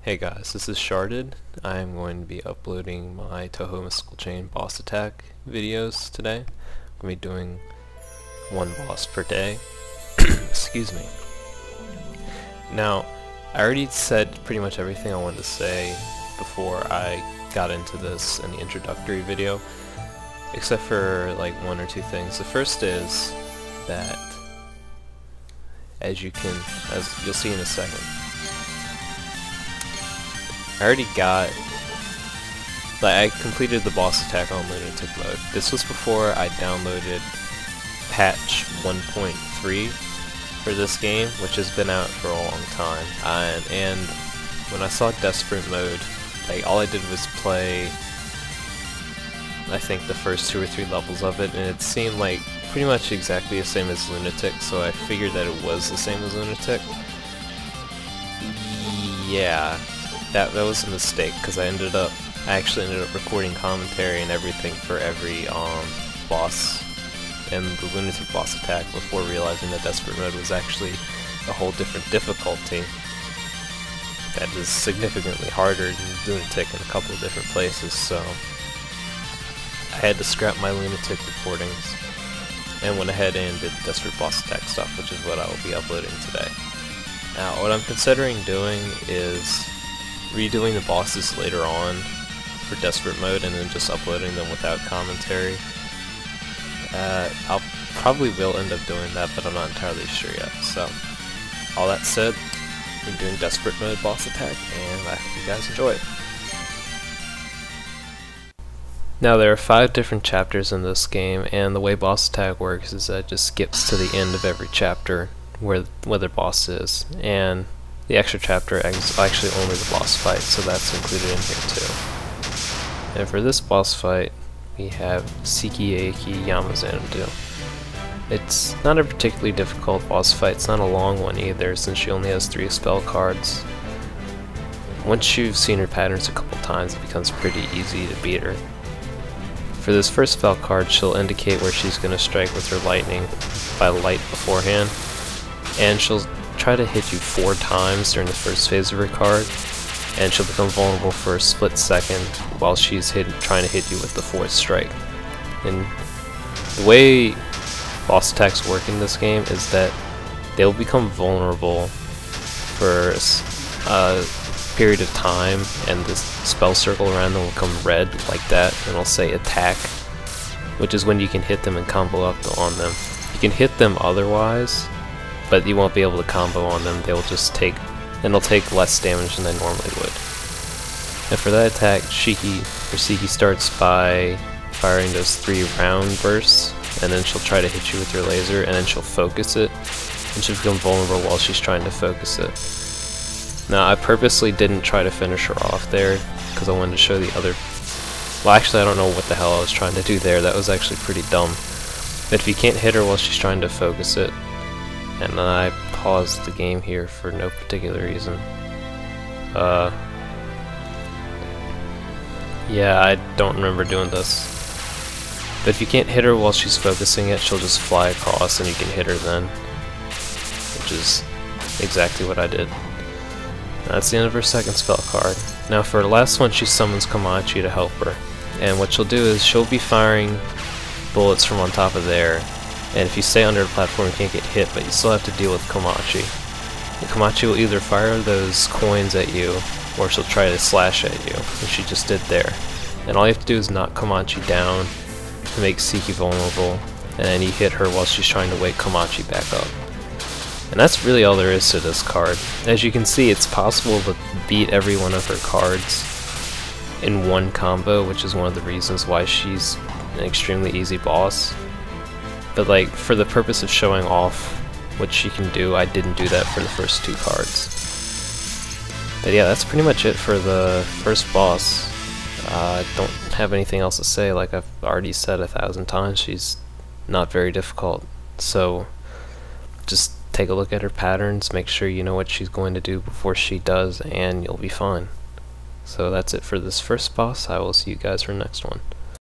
Hey guys, this is Sharded. I'm going to be uploading my Toho Mystical Chain boss attack videos today. I'm going to be doing one boss per day. Excuse me. Now, I already said pretty much everything I wanted to say before I got into this in the introductory video, except for like one or two things. The first is that, as you'll see in a second, I completed the boss attack on Lunatic mode. This was before I downloaded patch 1.3 for this game, which has been out for a long time. And when I saw Desperate mode, all I did was play, I think, the first 2 or 3 levels of it, and it seemed like pretty much exactly the same as Lunatic, so I figured that it was the same as Lunatic. Yeah. That was a mistake, because I actually ended up recording commentary and everything for every boss and the Lunatic boss attack before realizing that Desperate mode was actually a whole different difficulty that is significantly harder than Lunatic in a couple of different places, so I had to scrap my Lunatic recordings and went ahead and did Desperate boss attack stuff, which is what I will be uploading today. Now, what I'm considering doing is redoing the bosses later on for Desperate mode and then just uploading them without commentary. I'll probably will end up doing that, but I'm not entirely sure yet. So, all that said, I'm doing Desperate mode boss attack, and I hope you guys enjoy it. Now, there are 5 different chapters in this game, and the way boss attack works is that it just skips to the end of every chapter where the boss is, and the extra chapter is actually only the boss fight, so that's included in here too. And for this boss fight, we have Sikieiki Yamaxanadu. It's not a particularly difficult boss fight, it's not a long one either, since she only has 3 spell cards. Once you've seen her patterns a couple times, it becomes pretty easy to beat her. For this first spell card, she'll indicate where she's going to strike with her lightning by light beforehand, and she'll try to hit you 4 times during the first phase of her card, and she'll become vulnerable for a split second while she's trying to hit you with the 4th strike. And the way boss attacks work in this game is that they'll become vulnerable for a period of time, and this spell circle around them will become red like that, and it'll say attack, which is when you can hit them and combo up on them. You can hit them otherwise, but you won't be able to combo on them. They'll take less damage than they normally would. And for that attack, Sikieiki starts by firing those 3 round bursts, and then she'll try to hit you with her laser, and then she'll focus it, and she'll become vulnerable while she's trying to focus it. Now, I purposely didn't try to finish her off there, because I wanted to show the other... Well, actually, I don't know what the hell I was trying to do there. That was actually pretty dumb. But if you can't hit her while she's trying to focus it, and then I paused the game here for no particular reason. Yeah, I don't remember doing this. But if you can't hit her while she's focusing it, she'll just fly across and you can hit her then. Which is exactly what I did. That's the end of her 2nd spell card. Now for the last one, she summons Komachi to help her. And what she'll do is she'll be firing bullets from on top of there. And if you stay under the platform, you can't get hit, but you still have to deal with Komachi. And Komachi will either fire those coins at you, or she'll try to slash at you, which she just did there. And all you have to do is knock Komachi down to make Siki vulnerable, and then you hit her while she's trying to wake Komachi back up. And that's really all there is to this card. As you can see, it's possible to beat every one of her cards in one combo, which is one of the reasons why she's an extremely easy boss. But for the purpose of showing off what she can do, I didn't do that for the first 2 cards. But yeah, that's pretty much it for the first boss. I don't have anything else to say. Like I've already said 1,000 times, she's not very difficult. So just take a look at her patterns, make sure you know what she's going to do before she does, and you'll be fine. So that's it for this first boss. I will see you guys for the next one.